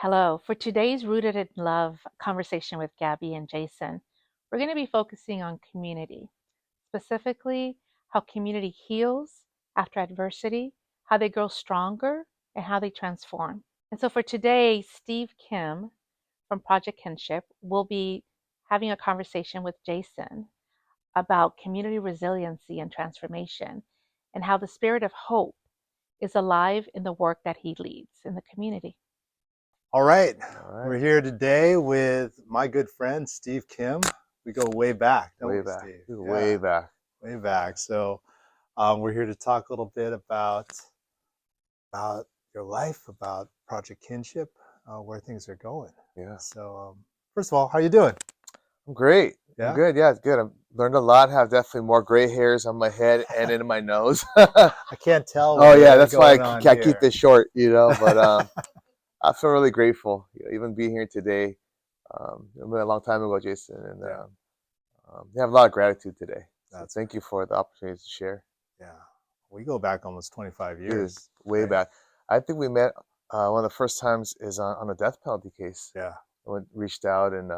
Hello. For today's Rooted in Love conversation with Gabby and Jason, we're going to be focusing on community, specifically how community heals after adversity, how they grow stronger, and how they transform. And so for today, Steve Kim from Project Kinship will be having a conversation with Jason about community resiliency and transformation and how the spirit of hope is alive in the work that he leads in the community. All right, All we're right. here today with my good friend Steve Kim. We go way back, don't Way we, back. Steve? Way back. Way back. So we're here to talk a little bit about your life, about Project Kinship, where things are going. Yeah. So first of all, how you doing? I'm great. I'm Yeah. good. Yeah, it's good. I've learned a lot. Have definitely more gray hairs on my head and in my nose. I can't tell Oh yeah, what's that's why going on I keep here. this short, But I feel really grateful, even being here today. It was a long time ago, Jason, and Yeah. I have a lot of gratitude today. So That's thank you for the opportunity to share. Yeah. We go back almost 25 Dude, years. way right? back. I think we met one of the first times is on a death penalty case. Yeah. Reached out, and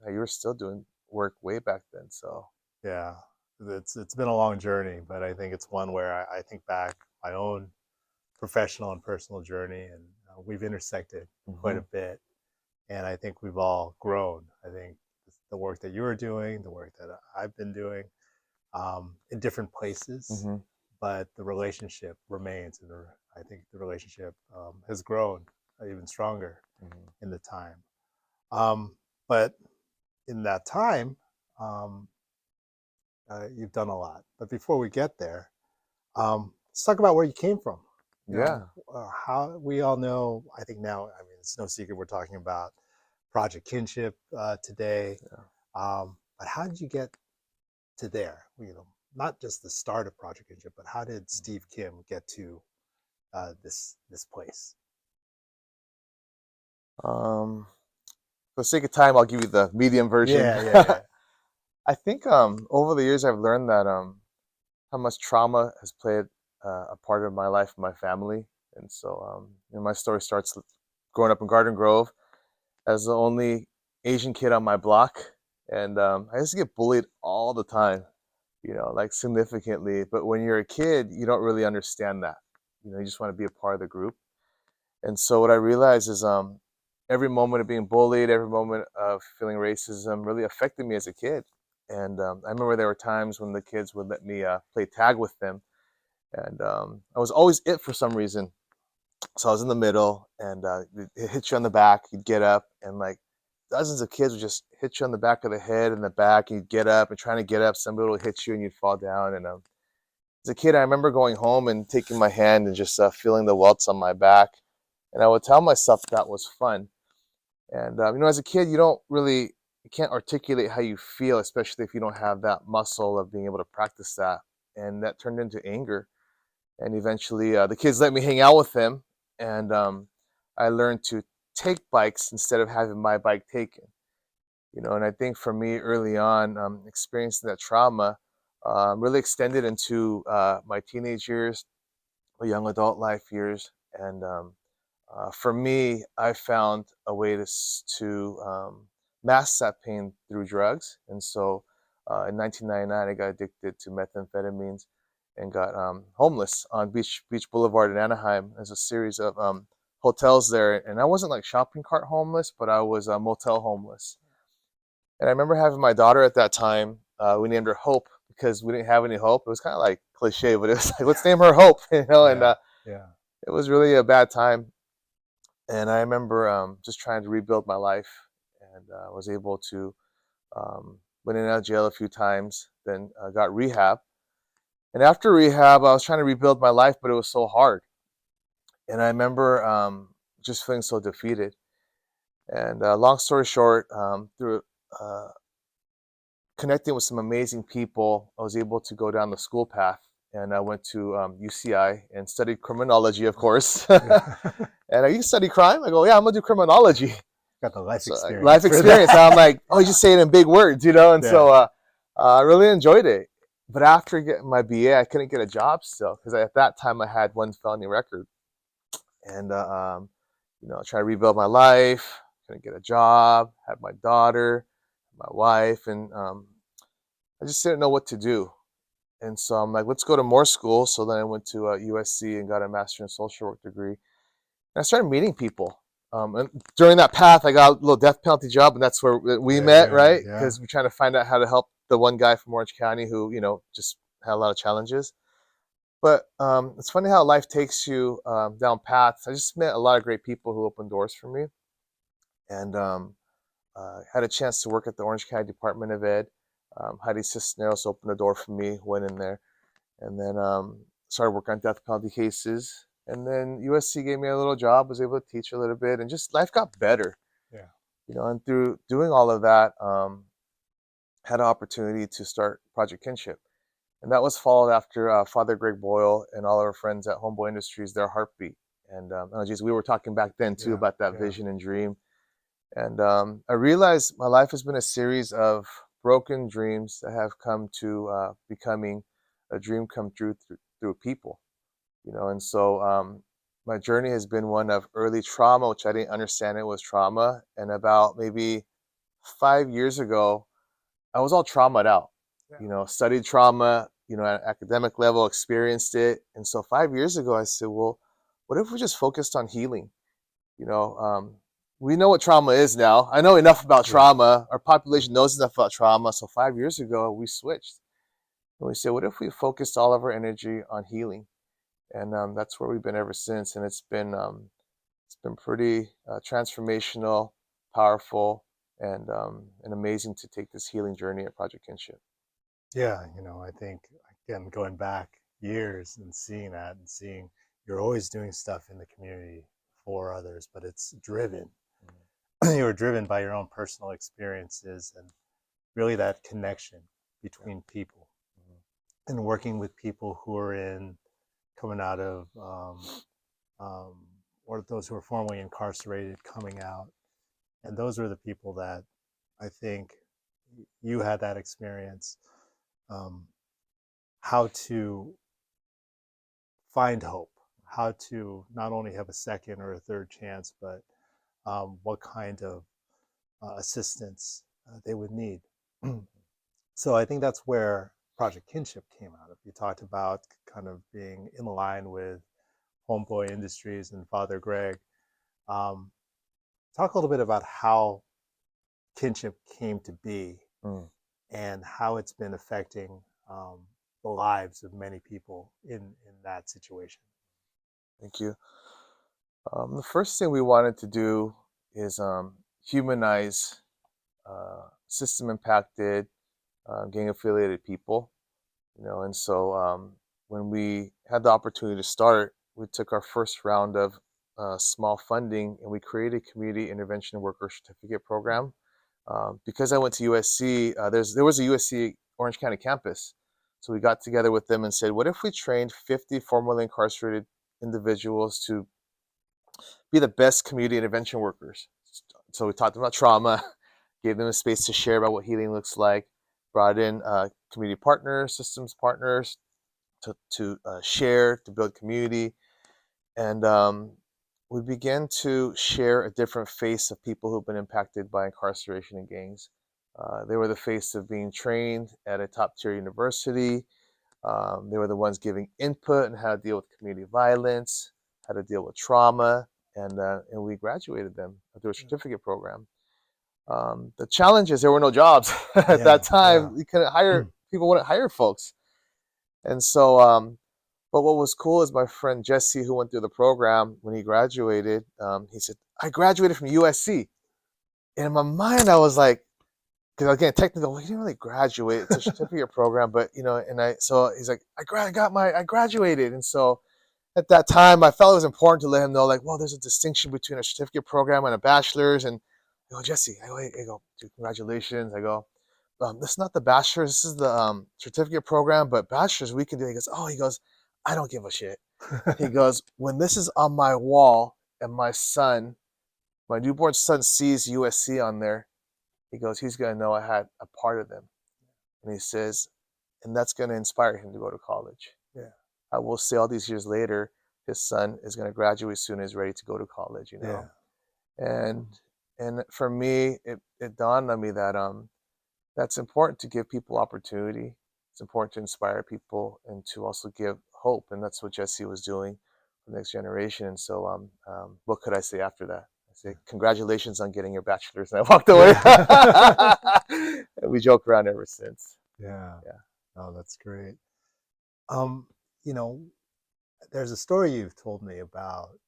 you were still doing work way back then. So Yeah. It's been a long journey, but I think it's one where I think back my own professional and personal journey, and we've intersected quite a bit. And I think we've all grown. I think the work that you were doing, the work that I've been doing, in different places, but the relationship remains, and I think the relationship has grown even stronger in the time. But in that time, um, you've done a lot. But before we get there, let's talk about where you came from. Yeah. How we all know. I think now, I mean, it's no secret we're talking about Project Kinship today. But how did you get to there? Not just the start of Project Kinship, but how did Steve Kim get to this place? For the sake of time, I'll give you the medium version. Yeah. I think over the years I've learned that how much trauma has played a part of my life and my family. And so my story starts growing up in Garden Grove as the only Asian kid on my block. And I used to get bullied all the time, like significantly. But when you're a kid, you don't really understand that. You just want to be a part of the group. And so what I realized is every moment of being bullied, every moment of feeling racism really affected me as a kid. And I remember there were times when the kids would let me play tag with them. And I was always it for some reason. So I was in the middle, and it hit you on the back. You'd get up, and like dozens of kids would just hit you on the back of the head and the back. And you'd get up and trying to get up. Somebody would hit you, and you'd fall down. And as a kid, I remember going home and taking my hand and just feeling the welts on my back. And I would tell myself that was fun. And as a kid, you can't articulate how you feel, especially if you don't have that muscle of being able to practice that. And that turned into anger. And eventually, the kids let me hang out with them, and I learned to take bikes instead of having my bike taken. And I think for me, early on, experiencing that trauma really extended into my teenage years, my young adult life years, and for me, I found a way to mask that pain through drugs. And so in 1999, I got addicted to methamphetamines and got homeless on Beach Boulevard in Anaheim. There's a series of hotels there. And I wasn't like shopping cart homeless, but I was motel homeless. And I remember having my daughter at that time. We named her Hope because we didn't have any hope. It was kind of like cliche, but it was like, let's name her Hope, and it was really a bad time. And I remember just trying to rebuild my life, and was able to went in and out of jail a few times, then got rehab. And after rehab, I was trying to rebuild my life, but it was so hard. And I remember just feeling so defeated. And long story short, through connecting with some amazing people, I was able to go down the school path. And I went to UCI and studied criminology, of course. And you study crime? I go, yeah, I'm going to do criminology. Got the life experience. Life experience. I'm like, oh, you just say it in big words, And so I really enjoyed it. But after getting my BA, I couldn't get a job still because at that time I had one felony record. And, trying to rebuild my life, trying to get a job, have my daughter, my wife, and I just didn't know what to do. And so I'm like, let's go to more school. So then I went to USC and got a master in social work degree. And I started meeting people. And during that path, I got a little death penalty job, and that's where we met, right? Because we're trying to find out how to help the one guy from Orange County who, just had a lot of challenges. But it's funny how life takes you down paths. I just met a lot of great people who opened doors for me, and had a chance to work at the Orange County Department of Ed. Heidi Cisneros opened the door for me, went in there, and then started working on death penalty cases. And then USC gave me a little job, was able to teach a little bit, and just life got better. Yeah. And through doing all of that, had an opportunity to start Project Kinship. And that was followed after Father Greg Boyle and all our friends at Homeboy Industries, their heartbeat. And we were talking back then too about that vision and dream. And I realized my life has been a series of broken dreams that have come to becoming a dream come true through people. And so my journey has been one of early trauma, which I didn't understand it was trauma. And about maybe 5 years ago, I was all traumatized out. Studied trauma, at an academic level, experienced it. And so 5 years ago, I said, well, what if we just focused on healing? We know what trauma is now. I know enough about trauma. Our population knows enough about trauma. So 5 years ago, we switched. And we said, what if we focused all of our energy on healing? And that's where we've been ever since. And it's been pretty transformational, powerful, and amazing to take this healing journey at Project Kinship. Yeah, I think, again, going back years and seeing that and seeing you're always doing stuff in the community for others, but it's driven. You were driven by your own personal experiences and really that connection between people and working with people who are coming out of, or those who are formerly incarcerated coming out. And those are the people that I think you had that experience. How to find hope, how to not only have a second or a third chance, but what kind of assistance they would need. So I think that's where Project Kinship came out of. You talked about kind of being in line with Homeboy Industries and Father Greg. Talk a little bit about how Kinship came to be and how it's been affecting the lives of many people in that situation. Thank you. The first thing we wanted to do is humanize system impacted, gang affiliated people. And so when we had the opportunity to start, we took our first round of small funding and we created a community intervention worker certificate program. Because I went to USC, there was a USC Orange County campus. So we got together with them and said, what if we trained 50 formerly incarcerated individuals to be the best community intervention workers? So we talked about trauma, gave them a space to share about what healing looks like, brought in community partners, systems partners to share, to build community. And we began to share a different face of people who've been impacted by incarceration and gangs. They were the face of being trained at a top-tier university. They were the ones giving input on how to deal with community violence, how to deal with trauma, and we graduated them through a certificate program. The challenge is there were no jobs at that time. You couldn't hire people, wouldn't hire folks, and so. But what was cool is my friend Jesse, who went through the program when he graduated, he said, I graduated from USC. And in my mind, I was like, because again, technically, well, he didn't really graduate. It's a certificate program, but so he's like, I graduated. And so at that time, I felt it was important to let him know, like, well, there's a distinction between a certificate program and a bachelor's. And I go, Jesse, I go, dude, congratulations. I go, this is not the bachelor's, this is the certificate program, but bachelor's we can do. He goes, I don't give a shit. He goes, when this is on my wall and my newborn son sees USC on there, he goes, he's going to know I had a part of them. And he says, and that's going to inspire him to go to college. Yeah. I will say all these years later, his son is going to graduate soon, is ready to go to college, you know. And for me, it dawned on me that that's important to give people opportunity. It's important to inspire people and to also give hope, and that's what Jesse was doing for the next generation. And so, what could I say after that? I say, congratulations on getting your bachelor's, and I walked away. And we joke around ever since. Yeah. Yeah. Oh, that's great. You know, there's a story you've told me about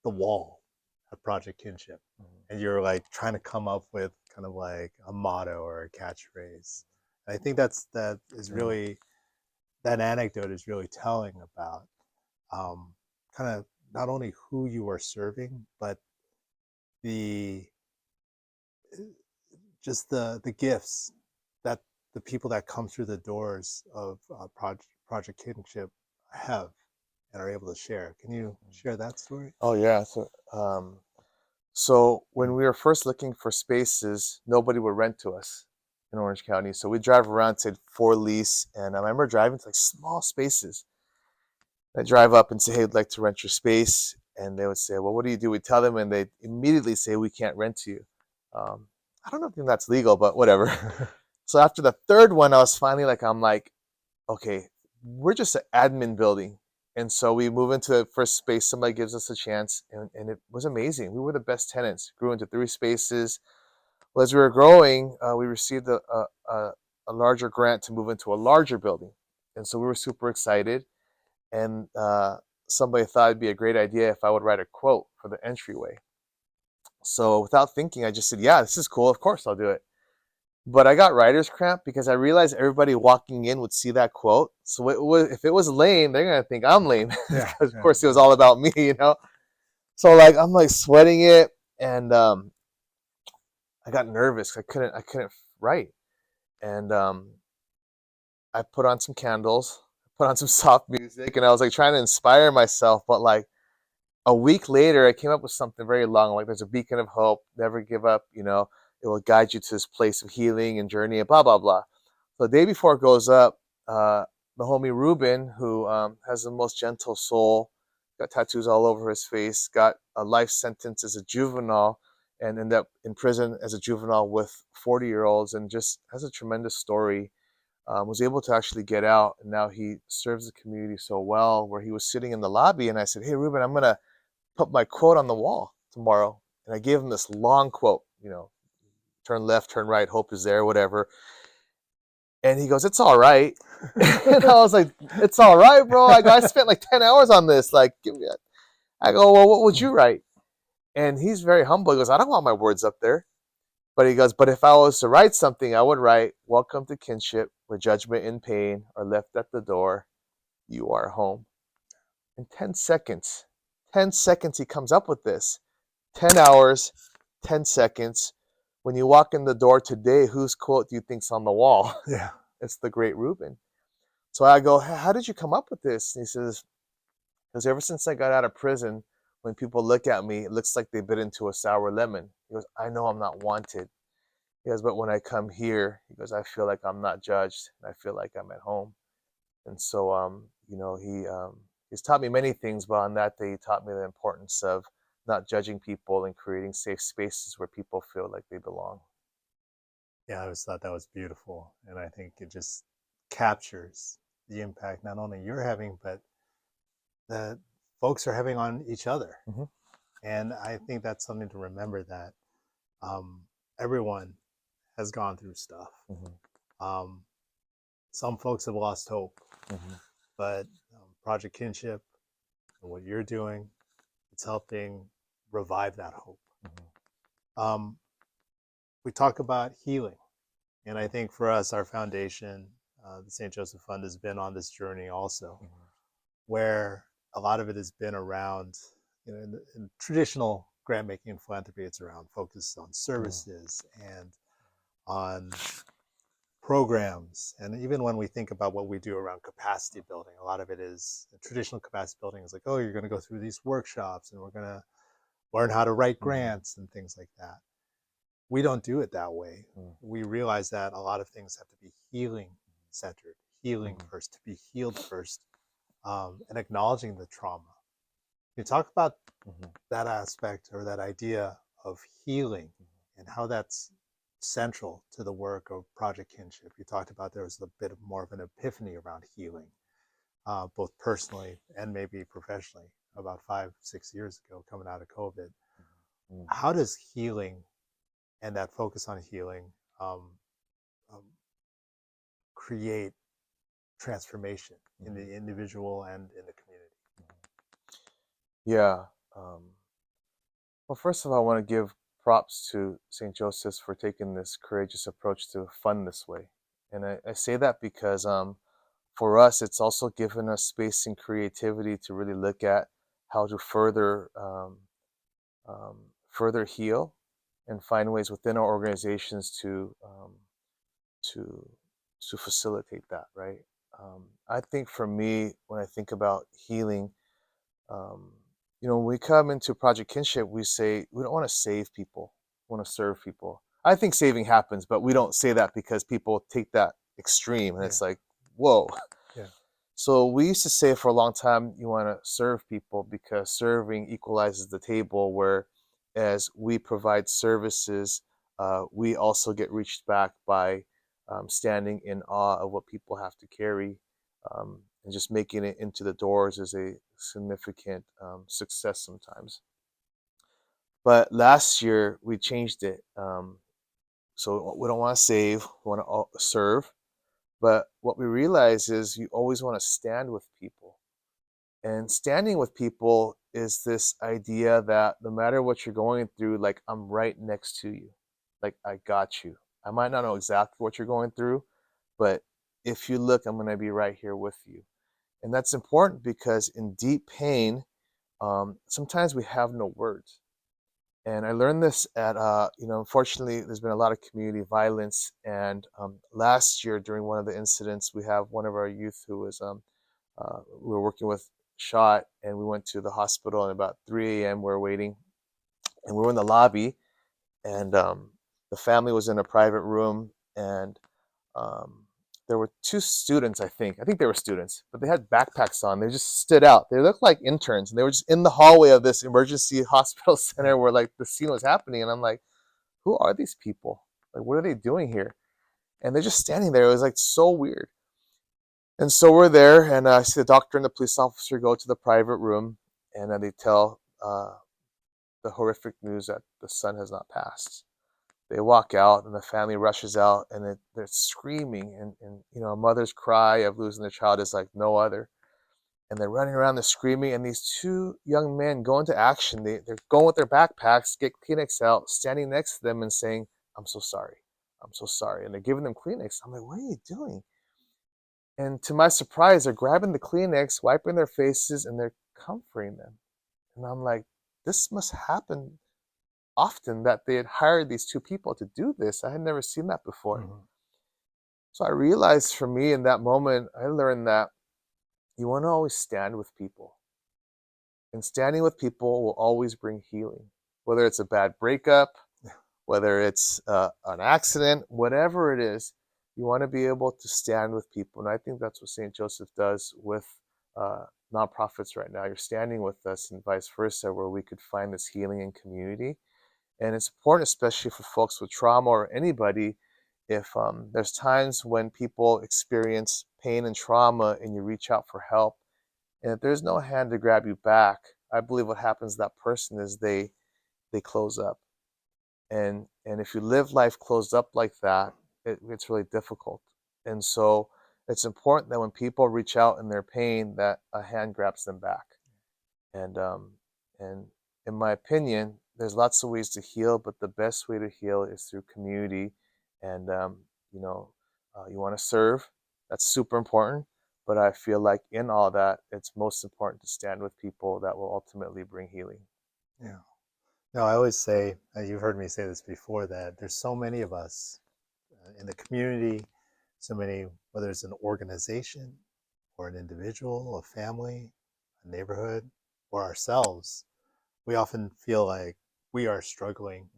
the wall at Project Kinship, and you're like trying to come up with kind of like a motto or a catchphrase. And I think that is really, that anecdote is really telling about kind of not only who you are serving, but the just the gifts that the people that come through the doors of Project Kinship have and are able to share. Can you share that story? Oh yeah. So when we were first looking for spaces, nobody would rent to us in Orange County. So we drive around, said for lease, and I remember driving to like small spaces. I drive up and say, "Hey, I'd like to rent your space," and they would say, "Well, what do you do?" We tell them, and they immediately say, "We can't rent to you." I don't know if that's legal, but whatever. So after the third one, I was finally like, I'm like, okay, we're just an admin building. And so we move into the first space, somebody gives us a chance, and it was amazing. We were the best tenants, grew into 3 spaces. Well, as we were growing, we received a larger grant to move into a larger building. And so we were super excited. And somebody thought it'd be a great idea if I would write a quote for the entryway. So without thinking, I just said, yeah, this is cool. Of course, I'll do it. But I got writer's cramp because I realized everybody walking in would see that quote. So if it was lame, they're going to think I'm lame. Yeah, Because, of course, it was all about me, you know? So, like, I'm, like, sweating it. And I got nervous. I couldn't write. And I put on some candles, put on some soft music, and I was, like, trying to inspire myself. But, like, a week later, I came up with something very long. Like, there's a beacon of hope. Never give up, you know? It will guide you to this place of healing and journey and blah, blah, blah. So the day before it goes up, the homie Ruben, who has the most gentle soul, got tattoos all over his face, got a life sentence as a juvenile, and ended up in prison as a juvenile with 40-year-olds, and just has a tremendous story. Was able to actually get out, and now he serves the community so well. Where he was sitting in the lobby, and I said, "Hey, Ruben, I'm gonna put my quote on the wall tomorrow," and I gave him this long quote, you know, turn left, turn right, hope is there, whatever. And he goes, "It's all right." And I was like, "It's all right, bro." I go, "I spent like 10 hours on this. Like, give me that." I go, "Well, what would you write?" And he's very humble. He goes, "I don't want my words up there." But he goes, "But if I was to write something, I would write, 'Welcome to kinship, where judgment and pain are left at the door. You are home.'" In 10 seconds, 10 seconds, he comes up with this. 10 hours, 10 seconds. When you walk in the door today, whose quote do you think's on the wall? Yeah. It's the great Ruben. So I go, "How did you come up with this?" And he says, "Because ever since I got out of prison, when people look at me, it looks like they bit into a sour lemon." He goes, "I know I'm not wanted." He goes, "But when I come here," he goes, "I feel like I'm not judged, and I feel like I'm at home." And so, you know, he's taught me many things, but on that day, he taught me the importance of not judging people and creating safe spaces where people feel like they belong. Yeah, I always thought that was beautiful, and I think it just captures the impact not only you're having, but that folks are having on each other. Mm-hmm. And I think that's something to remember, that um, everyone has gone through stuff. Mm-hmm. Some folks have lost hope, Mm-hmm. but Project Kinship and what you're doing, it's helping revive that hope. Mm-hmm. We talk about healing, and I think for us, our foundation, the St. Joseph Fund, has been on this journey also, Mm-hmm. where a lot of it has been around, you know, in traditional grant making and philanthropy, it's around focus on services and on programs. And even when we think about what we do around capacity building, a lot of it is traditional capacity building is like, oh, you're going to go through these workshops and we're going to learn how to write grants and things like that. We don't do it that way. We realize that a lot of things have to be healing centered, healing first, to be healed first, and acknowledging the trauma You talk about Mhm. that aspect or that idea of healing and how that's central to the work of Project Kinship. You talked about there was a bit more of an epiphany around healing, both personally and maybe professionally, about 5, 6 years ago, coming out of COVID. Mhm. How does healing and that focus on healing um, um, create transformation in Mhm. the individual and in the community? Yeah. Um, well, first of all, I want to give props to St. Joseph's for taking this courageous approach to fund this way. And I say that because for us, it's also given us space and creativity to really look at how to um, further heal and find ways within our organizations to to facilitate that. Right. I think for me, when I think about healing, um, when we come into Project Kinship, we say we don't want to save people, we want to serve people. I think saving happens, but we don't say that because people take that extreme, and Yeah, it's like, whoa. yeah, So we used to say for a long time, you want to serve people because serving equalizes the table. Where as we provide services, we also get reached back by standing in awe of what people have to carry, and just making it into the doors is a significant success sometimes. But last year we changed it. So we don't want to save, we want to serve. But what we realize is you always want to stand with people. And standing with people is this idea that no matter what you're going through, like I'm right next to you. Like I got you. I might not know exactly what you're going through, but if you look, I'm going to be right here with you. And that's important because in deep pain, sometimes we have no words. And I learned this at, unfortunately, there's been a lot of community violence. And last year, during one of the incidents, we have one of our youth who was, we were working with, shot, and we went to the hospital. And about 3 a.m., we were waiting, and we were in the lobby, and the family was in a private room, and um, there were two students, I think they were students, but they had backpacks on. They just stood out. They looked like interns, and they were just in the hallway of this emergency hospital yeah. center where like the scene was happening. And I'm like, who are these people? Like, what are they doing here? And they're just standing there. It was like so weird. And so we're there, and I see the doctor and the police officer go to the private room, and they tell the horrific news that the son has not passed. They walk out, and the family rushes out, and they're screaming, and a mother's cry of losing their child is like no other. And they're running around, they're screaming, and these two young men go into action. They're going with their backpacks, get Kleenex out, standing next to them and saying, I'm so sorry. I'm so sorry. And they're giving them Kleenex. I'm like, what are you doing? And to my surprise, they're grabbing the Kleenex, wiping their faces, and they're comforting them. And I'm like, this must happen often, that they had hired these two people to do this. I had never seen that before. Mm-hmm. So I realized for me in that moment, I learned that you want to always stand with people. And standing with people will always bring healing. Whether it's a bad breakup, whether it's an accident, whatever it is, you want to be able to stand with people. And I think that's what St. Joseph does with nonprofits right now. You're standing with us and vice versa, where we could find this healing in community. And it's important, especially for folks with trauma or anybody, if there's times when people experience pain and trauma and you reach out for help. And if there's no hand to grab you back, I believe what happens to that person is they close up. And if you live life closed up like that, it's really difficult. And so it's important that when people reach out in their pain, that a hand grabs them back. And in my opinion, there's lots of ways to heal, but the best way to heal is through community. And you know, you want to serve. That's super important. But I feel like in all that, it's most important to stand with people that will ultimately bring healing. Yeah. No, I always say, you've heard me say this before, that there's so many of us in the community, so many, whether it's an organization or an individual, a family, a neighborhood, or ourselves, we often feel like we are struggling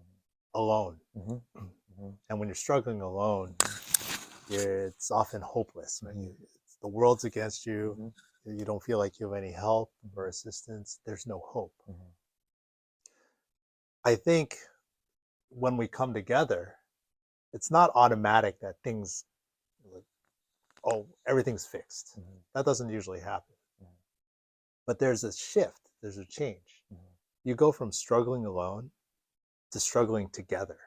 alone. Hmm. Hmm. And when you're struggling alone, Hmm. it's often hopeless, right? Hmm. The world's against you. Hmm. you don't feel like you have any help or assistance, there's no hope. Mhm. I think when we come together, it's not automatic that things, like, oh, everything's fixed. Mhm. That doesn't usually happen. Mhm. But there's a shift, there's a change. Mhm. You go from struggling alone to struggling together.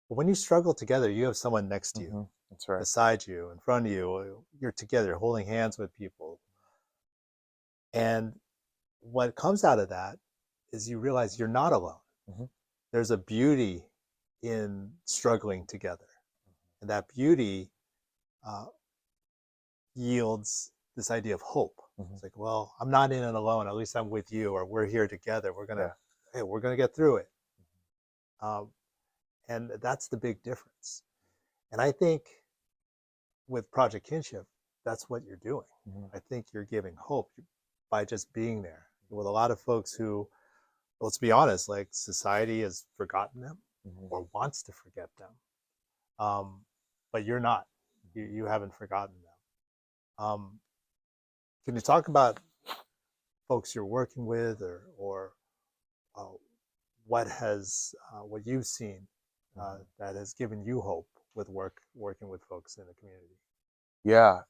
But when you struggle together, you have someone next to you, Mhm. That's right. beside you, in front of you. You're together, holding hands with people. And what comes out of that is you realize you're not alone. Mhm. There's a beauty in struggling together. And that beauty uh, yields this idea of hope. Mhm. It's like, well, I'm not in it alone. At least I'm with you, or we're here together. Yeah. We're gonna get through it. Um, and that's the big difference. And I think with Project Kinship, that's what you're doing. Mhm. I think you're giving hope by just being there with a lot of folks who, let's be honest, like society has forgotten them Mhm. or wants to forget them. But you're not. You haven't forgotten them. Can you talk about folks you're working with, or uh, what you've seen Mhm. that has given you hope with working with folks in the community? Yeah.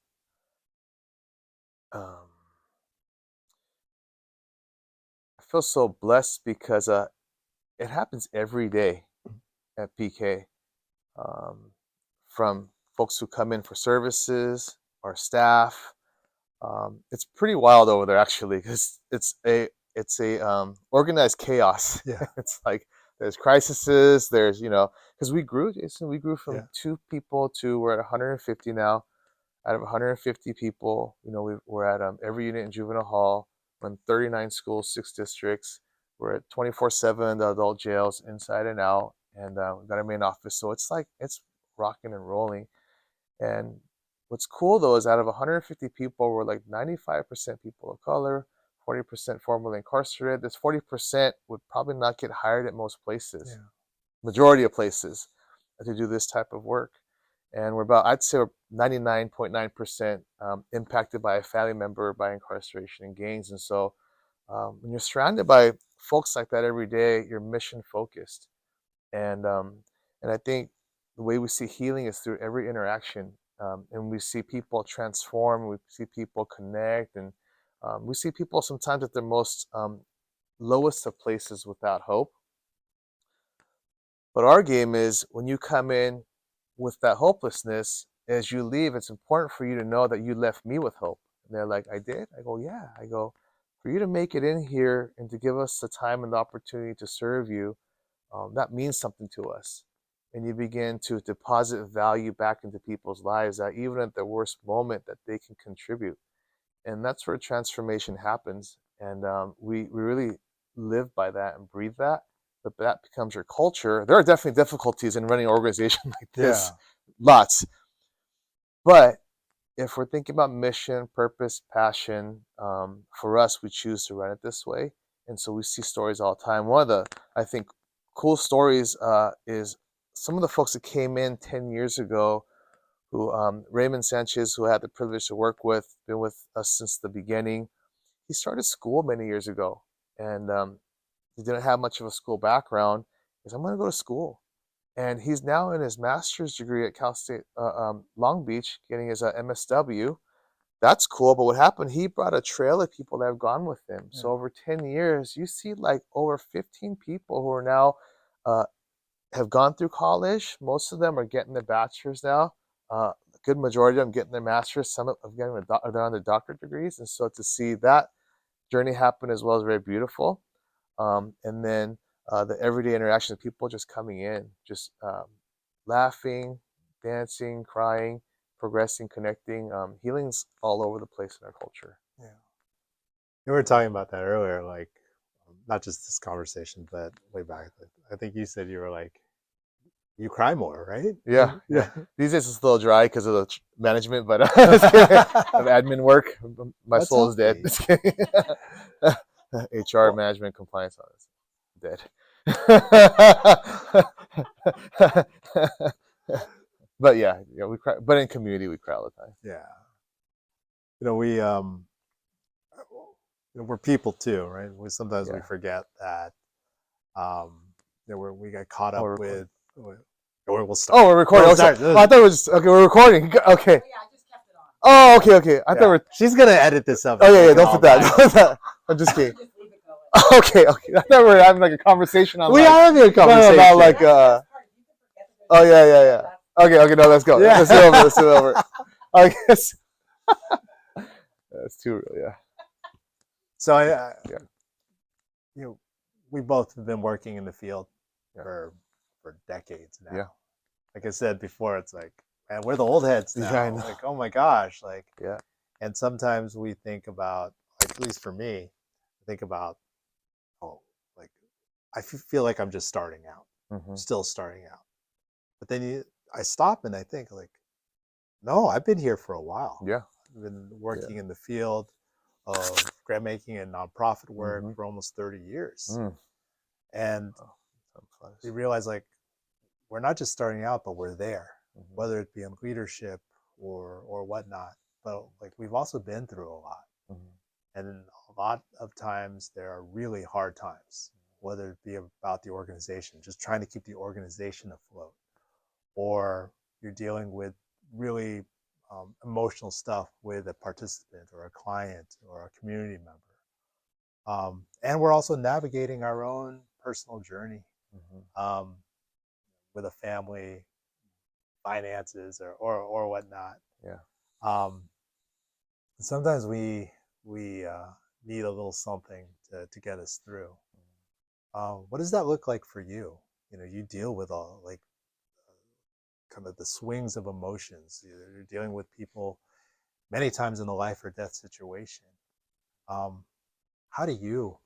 Um, I feel so blessed because it happens every day at PK. Um, from folks who come in for services, our staff. It's pretty wild over there actually, because it's a organized chaos. Yeah, It's like there's crises, there's because we grew, Jason, we grew from yeah, 2 people to we're at 150 now. Out of 150 people, we're at every unit in juvenile hall, run 39 schools, 6 districts. We're at 24/7 the adult jails inside and out, and we've got our main office. So it's like it's rocking and rolling. And what's cool though is out of 150 people, we're like 95% people of color, 40% formerly incarcerated. This 40% would probably not get hired at most places, yeah, majority of places, to do this type of work. And I'd say we're 99.9% impacted by a family member by incarceration and gangs. And so when you're surrounded by folks like that every day, you're mission focused. And and I think the way we see healing is through every interaction, and we see people transform, we see people connect, and we see people sometimes at their most lowest of places without hope. But our game is when you come in with that hopelessness, as you leave, it's important for you to know that you left me with hope. And they're like, I did? I go, yeah. I go, for you to make it in here and to give us the time and the opportunity to serve you, that means something to us. And you begin to deposit value back into people's lives that even at their worst moment that they can contribute. And that's where transformation happens. And we really live by that and breathe that. But that becomes your culture. There are definitely difficulties in running an organization like yeah, this, lots. But if we're thinking about mission, purpose, passion, for us, we choose to run it this way. And so we see stories all the time. One of the, I think, cool stories is some of the folks that came in 10 years ago, who Raymond Sanchez, who I had the privilege to work with, been with us since the beginning. He started school many years ago, and he didn't have much of a school background. He said, I'm going to go to school. And he's now in his master's degree at Cal State Long Beach, getting his MSW. That's cool. But what happened, he brought a trail of people that have gone with him. yeah, So over 10 years, you see like over 15 people who are now uh, have gone through college. Most of them are getting their bachelor's now. A good majority of them getting their master's. Some of getting they're on their doctorate degrees. And so to see that journey happen as well is very beautiful. And then the everyday interaction of people just coming in, just laughing, dancing, crying, progressing, connecting. Healing's all over the place in our culture. yeah. We were talking about that earlier, like not just this conversation, but way back. I think you said you were like you cry more, right? Yeah, yeah. Yeah. These days it's a little dry because of the management, but just kidding. Of admin work. My That's soul is dead. healthy. Just kidding. HR, Well, management, compliance, all this. Dead. But yeah, we cry. But in community, we cry all the time. yeah. we we're people too, right? Sometimes we Yeah. forget that we got caught Oh, up we're recording. with. We'll start. Oh, we're recording. We'll Okay. start. Oh, I thought it was just, okay. We're recording. Okay. Oh, okay, okay. I thought Yeah. we're. She's gonna edit this up. Oh and yeah, make yeah. it Don't all put that. nice. Don't put that. I'm just kidding. Okay, okay. I thought we were having like a conversation on. We like, are having a conversation. No, not like. Oh yeah, yeah, yeah. Okay, okay. No, let's go. Yeah. Let's do it over. Let's do it over. I guess. That's too real. Yeah. So Yeah. we both have been working in the field Yeah. for decades now. Yeah. Like I said before, it's like, man, we're the old heads now. Yeah, I know. Like, oh my gosh, like. Yeah. And sometimes we think about, like, at least for me, I think about, like, I feel like I'm just starting out, still starting out. But then I stop and I think, like, no, I've been here for a while. Yeah. I've been working in the field of grant making and nonprofit work for almost 30 years. And we realize, like, we're not just starting out, but we're there, whether it be in leadership or whatnot. But like, we've also been through a lot. And a lot of times there are really hard times, whether it be about the organization, just trying to keep the organization afloat, or you're dealing with really emotional stuff with a participant or a client or a community member. And we're also navigating our own personal journey with a family, finances, or whatnot. Yeah. Sometimes we need a little something to get us through. What does that look like for you? You deal with all, like, kind of the swings of emotions. You're dealing with people many times in a life or death situation. How do you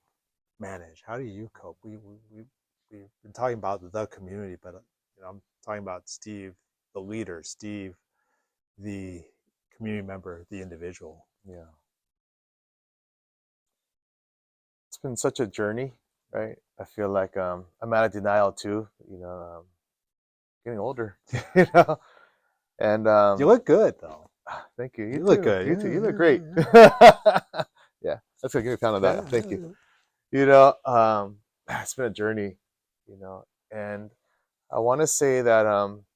manage? How do you cope? We've been talking about the community, but I'm talking about Steve, the leader, Steve, the community member, the individual. Yeah. It's been such a journey, right? I feel like I'm out of denial too. Getting older, And you look good though. Thank you. You too. look good. You too. You look great. Yeah, that's gonna give me a pound of that. Thank you. It's been a journey, and I want to say that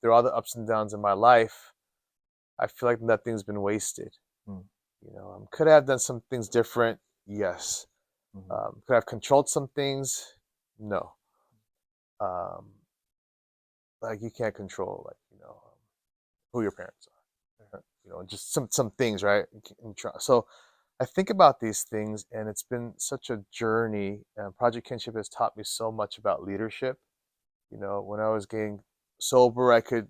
through all the ups and downs in my life, I feel like nothing's been wasted. Could I have done some things different? Yes. Could I have controlled some things? No. Like, you can't control, like, who your parents are. Just some things, right? So I think about these things, and it's been such a journey. Project Kinship has taught me so much about leadership. When I was getting sober, I could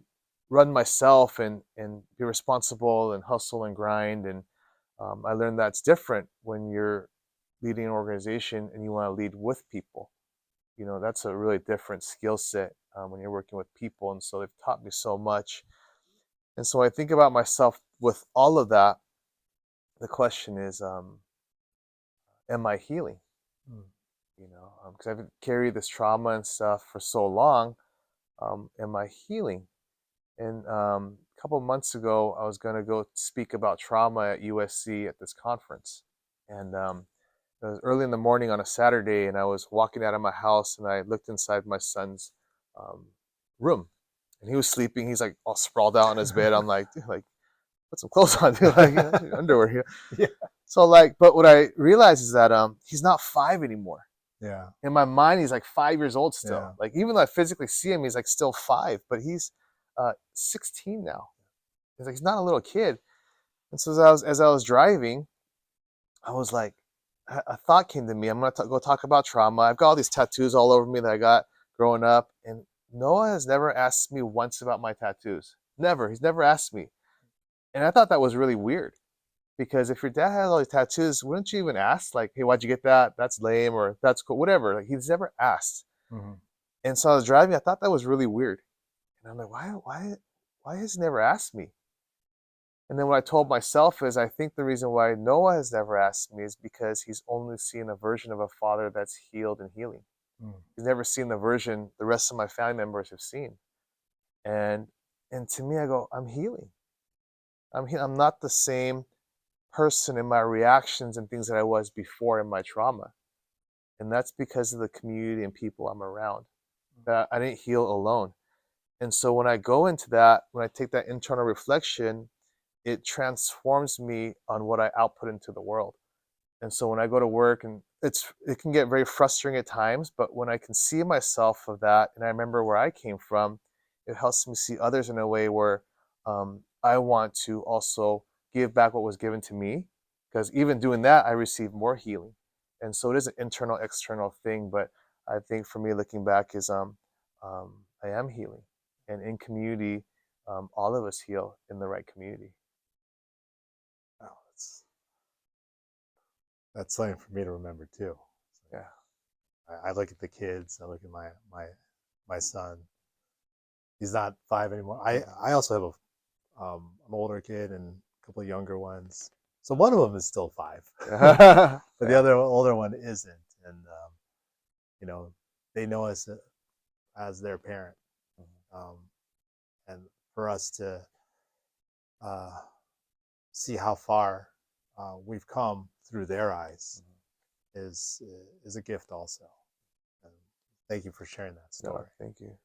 run myself and be responsible and hustle and grind. And I learned that's different when you're leading an organization and you want to lead with people. That's a really different skill set when you're working with people. And so they've taught me so much. And so I think about myself with all of that. The question is, am I healing? Because I've carried this trauma and stuff for so long. Am I healing? And a couple of months ago, I was going to go speak about trauma at USC at this conference. And it was early in the morning on a Saturday, and I was walking out of my house, and I looked inside my son's room, and he was sleeping. He's like all sprawled out on his bed. I'm like, dude, like, put some clothes on, dude. Like, underwear here. Yeah. So, like, but what I realized is that he's not 5 anymore. Yeah. In my mind, he's like 5 years old still. Yeah. Like, even though I physically see him, he's like still 5, but he's 16 now. He's like, he's not a little kid. And so as I was driving, I was like, a thought came to me. I'm going to go talk about trauma. I've got all these tattoos all over me that I got growing up. And Noah has never asked me once about my tattoos. Never. He's never asked me. And I thought that was really weird. Because if your dad has all these tattoos, wouldn't you even ask? Like, hey, why'd you get that? That's lame, or that's cool, whatever. Like, he's never asked. And so I was driving. I thought that was really weird. And I'm like, why has he never asked me? And then what I told myself is, I think the reason why Noah has never asked me is because he's only seen a version of a father that's healed and healing. He's never seen the version the rest of my family members have seen. And to me, I go, I'm healing. I'm not the same person in my reactions and things that I was before in my trauma. And that's because of the community and people I'm around. That I didn't heal alone. And so when I go into that, when I take that internal reflection, it transforms me on what I output into the world. And so when I go to work, and it can get very frustrating at times, but when I can see myself of that and I remember where I came from, it helps me see others in a way where I want to also give back what was given to me, because even doing that, I receive more healing. And so it is an internal, external thing. But I think for me, looking back, is I am healing, and in community, all of us heal in the right community. Wow, that's something for me to remember too. Yeah. I look at the kids. I look at my son. He's not 5 anymore. I also have an older kid and a couple of younger ones. So one of them is still 5, but the Yeah. other older one isn't. And you know, they know us as their parent, and for us to uh, see how far we've come through their eyes is a gift also. And thank you for sharing that No, story. thank you.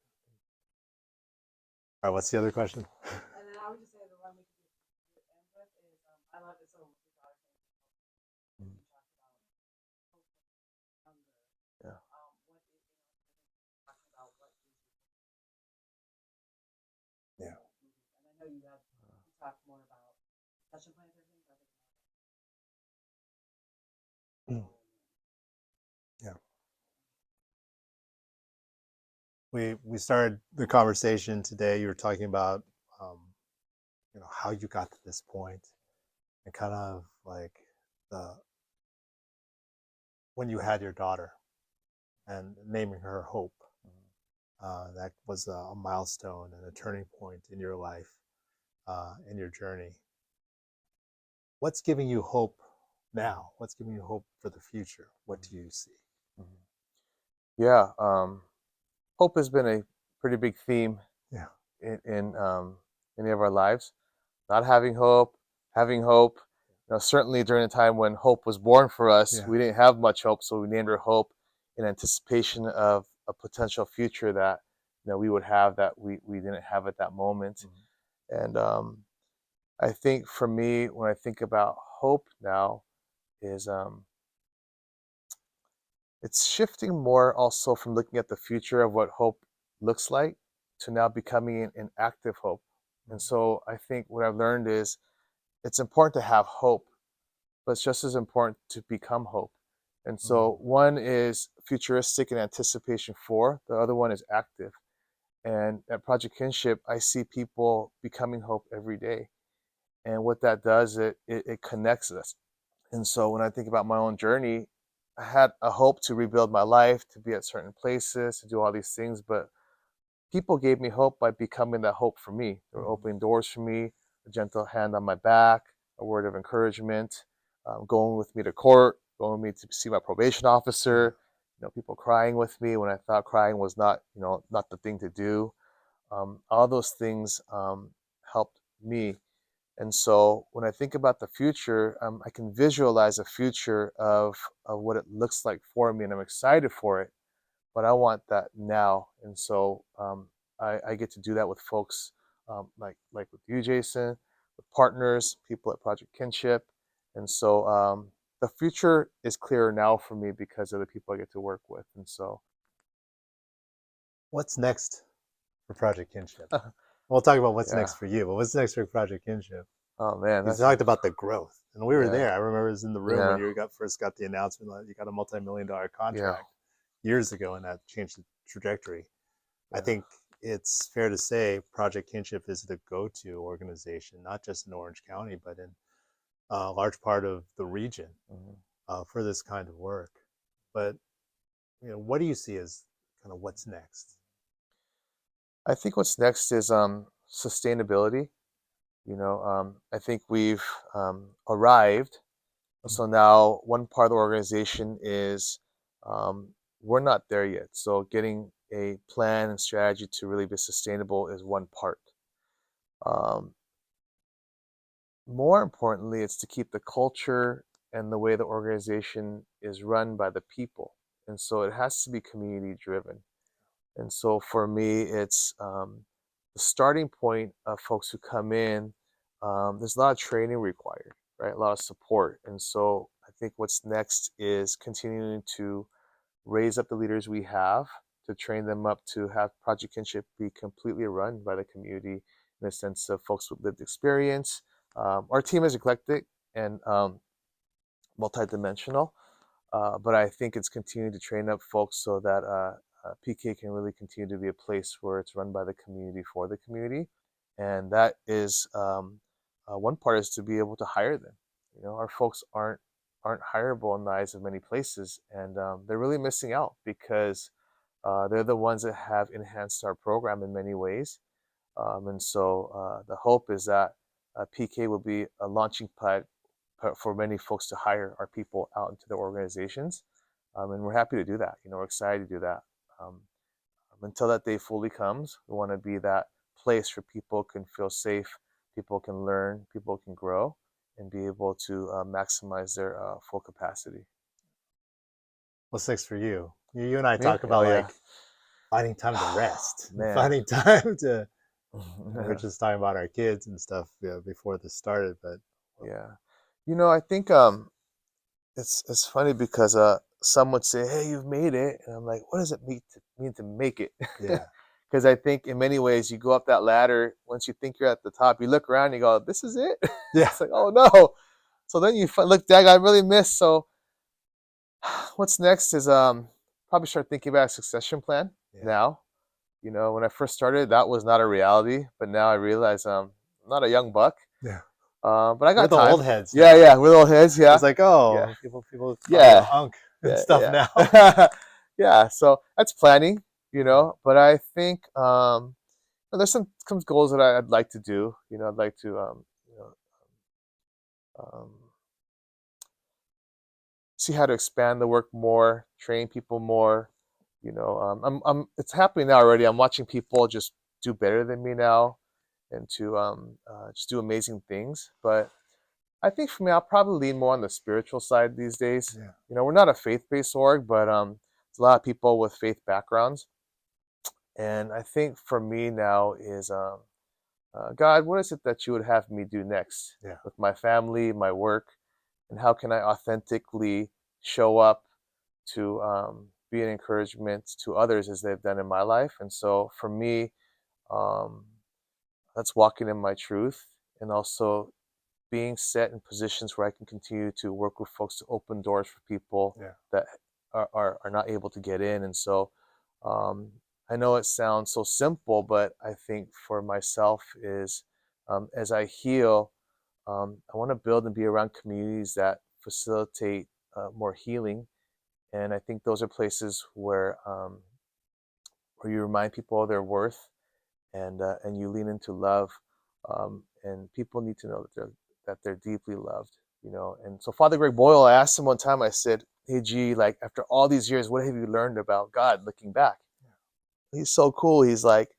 All right, what's the other question? And then I would just say the one we could end with is I love it so much. You talked about hunger. Yeah. What is talking about what is Yeah. and I know you talked more about session plans and things. Yeah. We started the conversation today. You were talking about how you got to this point, and kind of like the when you had your daughter and naming her Hope. That was a milestone and a turning point in your life, in your journey. What's giving you hope now? What's giving you hope for the future? What do you see? Yeah. Hope has been a pretty big theme Yeah. in many of our lives. Not having hope, having hope. Certainly during a time when hope was born for us, Yeah. we didn't have much hope, so we named her Hope in anticipation of a potential future that we would have that we didn't have at that moment. And I think for me, when I think about hope now, is it's shifting more also from looking at the future of what hope looks like to now becoming an active hope. And so I think what I've learned is it's important to have hope, but it's just as important to become hope. And so one is futuristic and anticipation for, the other one is active. And at Project Kinship, I see people becoming hope every day. And what that does, it connects us. And so when I think about my own journey, I had a hope to rebuild my life, to be at certain places, to do all these things, but people gave me hope by becoming that hope for me. They were opening doors for me, a gentle hand on my back, a word of encouragement, going with me to court, going with me to see my probation officer, people crying with me when I thought crying was not the thing to do. All those things helped me. And so when I think about the future, I can visualize a future of what it looks like for me, and I'm excited for it. But I want that now, and so I get to do that with folks like with you, Jason, with partners, people at Project Kinship, and so the future is clearer now for me because of the people I get to work with, and so. What's next for Project Kinship? We'll talk about what's Yeah. next for you, but what's next for Project Kinship? Oh man, You talked about the growth, and we were there. I remember it was in the room when you first got the announcement that you got a multi-million-dollar contract years ago, and that changed the trajectory. I think it's fair to say Project Kinship is the go-to organization, not just in Orange County, but in a large part of the region for this kind of work. But what do you see as kind of what's next? I think what's next is sustainability. I think we've arrived. So now one part of the organization is we're not there yet. So getting a plan and strategy to really be sustainable is one part. more importantly, it's to keep the culture and the way the organization is run by the people. And so it has to be community driven. And so for me, it's the starting point of folks who come in. There's a lot of training required, right? A lot of support. And so I think what's next is continuing to raise up the leaders we have, to train them up to have Project Kinship be completely run by the community in the sense of folks with lived experience. Our team is eclectic and multidimensional, but I think it's continuing to train up folks so that PK can really continue to be a place where it's run by the community for the community, and that is one part is to be able to hire them. You know, our folks aren't hireable in the eyes of many places, and they're really missing out because they're the ones that have enhanced our program in many ways. And so the hope is that PK will be a launching pad for many folks to hire our people out into their organizations. And we're happy to do that. You know, we're excited to do that. Um, until that day fully comes, we want to be that place where people can feel safe, people can learn, people can grow, and be able to maximize their full capacity. What's next for you? You and I Me? talk about Oh, yeah. like finding time to rest, and Man. finding time to. We're just talking about our kids and stuff, before this started, but Yeah. You know, I think it's funny because some would say, "Hey, you've made it," and I'm like, "What does it mean to make it?" yeah, Because I think in many ways you go up that ladder. Once you think you're at the top, you look around, and you go, "This is it." yeah, It's like, "Oh no!" So then you look, "Dag, I really missed." So what's next is probably start thinking about a succession plan yeah, now. You know, when I first started, that was not a reality, but now I realize I'm not a young buck, yeah. but I We're got the time. old heads Yeah, now. yeah, we're old heads. Yeah, It's like, yeah, people call you yeah, Unc and yeah, stuff now. yeah. Yeah, so that's planning, you Yeah. know. But I think there's some goals that I'd like to do. You know, I'd like to um, see how to expand the work more, train people more. You know, it's happening now already. I'm watching people just do better than me now, and to just do amazing things. But I think for me, I'll probably lean more on the spiritual side these days. Yeah. You know, we're not a faith-based org, but there's a lot of people with faith backgrounds. And I think for me now is, God, what is it that you would have me do next Yeah. with my family, my work, and how can I authentically show up to be an encouragement to others as they've done in my life? And so for me, um, that's walking in my truth and also being set in positions where I can continue to work with folks to open doors for people Yeah. that are not able to get in. And so um, I know it sounds so simple, but I think for myself is as I heal, I want to build and be around communities that facilitate more healing. And I think those are places where you remind people of their worth and you lean into love, and people need to know that they're deeply loved, you know. And so Father Greg Boyle, I asked him one time, I said, "Hey G, like after all these years, what have you learned about God looking back?" He's so cool. He's like,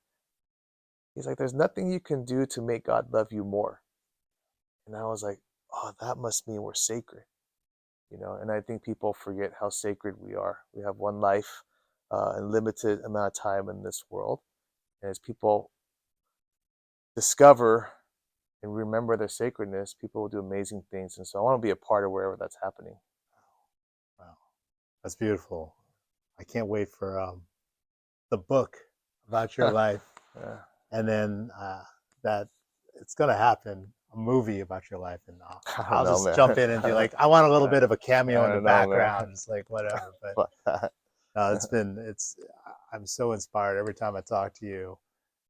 "There's nothing you can do to make God love you more." And I was like, "Oh, that must mean we're sacred," you know. And I think people forget how sacred we are. We have one life and limited amount of time in this world. And as people discover and remember their sacredness, people will do amazing things. And so I want to be a part of wherever that's happening. Wow, that's beautiful. I can't wait for the book about your life, Yeah. and then that it's gonna happen. A movie about your life, and I don't I'll know, just man. jump in and do like I want a little bit of a cameo I in the don't know, man. background, just like whatever. But But it's I'm so inspired every time I talk to you.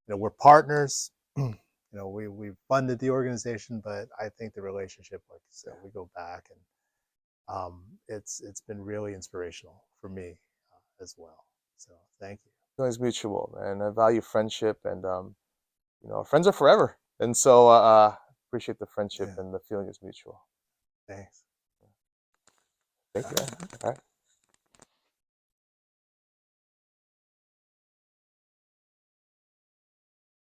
You know, we're partners. You know, we funded the organization, but I think the relationship, like you said, we go back, and it's been really inspirational for me as well. So thank you. feeling's mutual, and I value friendship, and friends are forever. And so appreciate the friendship, Yeah, and the feeling is mutual. thanks. Thank you. All right.